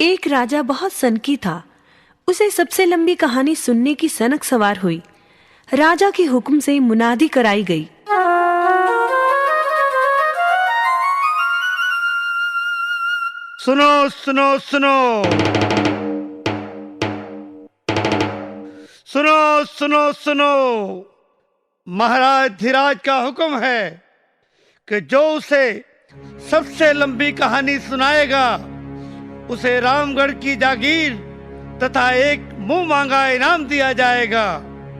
एक राजा बहुत सनकी था। उसे सबसे लंबी कहानी सुनने की सनक सवार हुई। राजा के हुक्म से मुनादी कराई गई। सुनो सुनो सुनो, सुनो सुनो सुनो, महाराज धीराज का हुक्म है कि जो उसे सबसे लंबी कहानी सुनाएगा उसे रामगढ़ की जागीर तथा एक मुंह मांगा इनाम दिया जाएगा।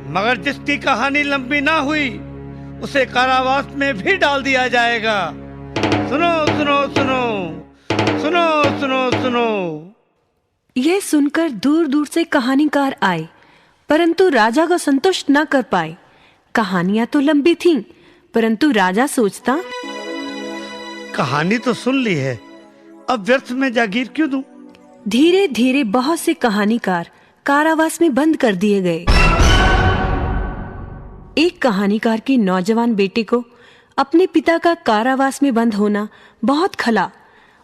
मगर जिसकी कहानी लंबी ना हुई उसे कारावास में भी डाल दिया जाएगा। सुनो सुनो सुनो, सुनो सुनो सुनो। यह सुनकर दूर दूर से कहानीकार आए, परंतु राजा को संतुष्ट न कर पाए। कहानियां तो लंबी थीं, परंतु राजा सोचता, कहानी तो सुन ली है, अब व्यर्थ में जागीर क्यों दूं? धीरे धीरे बहुत से कहानीकार कारावास में बंद कर दिए गए। एक कहानीकार के नौजवान बेटे को अपने पिता का कारावास में बंद होना बहुत खला।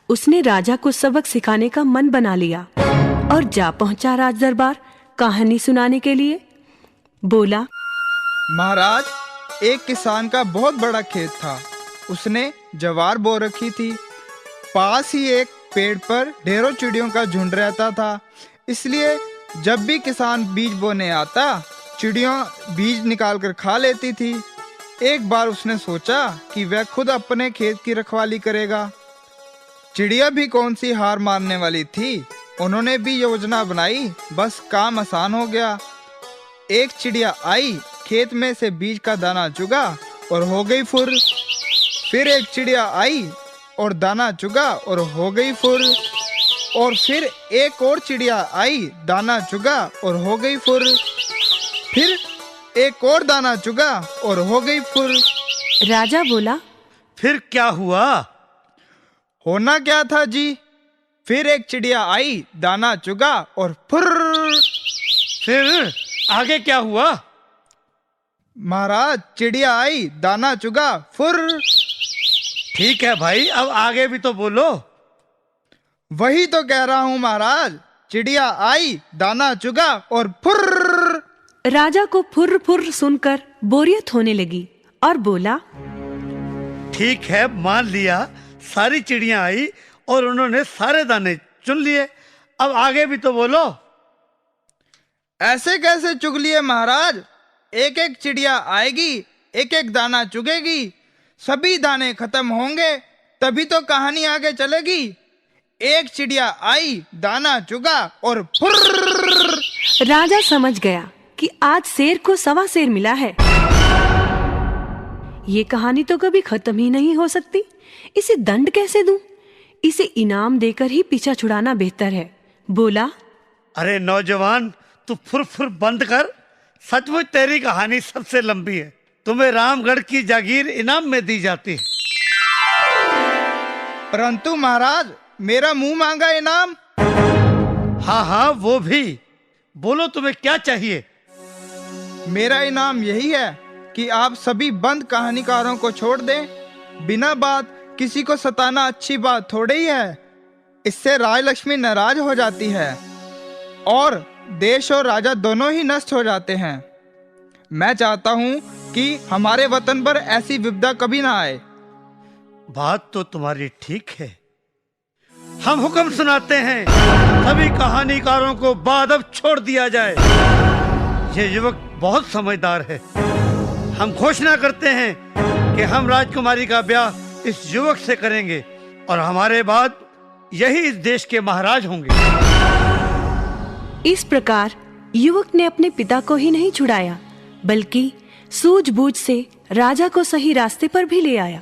उसने राजा को सबक सिखाने का मन बना लिया और जा पहुंचा राज दरबार कहानी सुनाने के लिए। बोला, महाराज, एक किसान का बहुत बड़ा खेत था। उसने ज्वार बो रखी थी। पास ही एक पेड़ पर ढेरों चिड़ियों का झुंड रहता था, इसलिए जब भी किसान बीज बोने आता, चिड़ियों बीज निकालकर खा लेती थी। एक बार उसने सोचा कि वह खुद अपने खेत की रखवाली करेगा। चिड़िया भी कौन सी हार मारने वाली थी। उन्होंने भी योजना बनाई, बस काम आसान हो गया। एक चिड़िया आई, खेत में से बीज का दाना चुगा और हो गई फुर। फिर एक चिड़िया आई और दाना चुगा और हो गई फुर। और फिर एक और चिड़िया आई, दाना चुगा और हो गई फुर। फिर एक और दाना चुगा और हो गई फुर। राजा बोला, फिर क्या हुआ? होना क्या था जी? फिर एक चिड़िया आई, दाना चुगा और फुर। फिर आगे क्या हुआ? महाराज, चिड़िया आई, दाना चुगा, फुर। ठीक है भाई, अब आगे भी तो बोलो। वही तो कह रहा हूँ महाराज, चिड़िया आई, दाना चुगा और फुर। राजा को फुर फुर सुनकर बोरियत होने लगी और बोला, ठीक है, मान लिया, सारी चिड़ियां आई और उन्होंने सारे दाने चुन लिए। अब आगे भी तो बोलो। ऐसे कैसे चुग लिए महाराज? एक एक चिड़िया आएगी, एक एक दाना चुगेगी, सभी दाने खत्म होंगे, तभी तो कहानी आगे चलेगी। एक चिड़िया आई, दाना चुगा और फुर्र। राजा समझ गया कि आज शेर को सवा शेर मिला है। ये कहानी तो कभी खत्म ही नहीं हो सकती। इसे दंड कैसे दूं? इसे इनाम देकर ही पीछा छुड़ाना बेहतर है। बोला, अरे नौजवान, तू फुर फुर बंद कर। सचमुच तेरी कहानी सबसे लंबी है। तुम्हें रामगढ़ की जागीर इनाम में दी जाती है। परंतु महाराज, मेरा मुंह मांगा इनाम। हाँ हाँ, वो भी बोलो, तुम्हें क्या चाहिए? मेरा इनाम यही है कि आप सभी बंद कहानीकारों को छोड़ दें। बिना बात किसी को सताना अच्छी बात थोड़ी ही है। इससे राजलक्ष्मी नाराज हो जाती है और देश और राजा दोनों ही नष्ट हो जाते हैं। मैं चाहता हूँ कि हमारे वतन पर ऐसी विपदा कभी ना आए। बात तो तुम्हारी ठीक है। हम हुक्म सुनाते हैं, सभी कहानीकारों को बादब छोड़ दिया जाए। ये युवक बहुत समझदार है। हम घोषणा करते हैं कि हम राजकुमारी का ब्याह इस युवक से करेंगे और हमारे बाद यही इस देश के महाराज होंगे। इस प्रकार युवक ने अपने पिता को ही नहीं छुड़ाया, बल्कि सूझबूझ से राजा को सही रास्ते पर भी ले आया।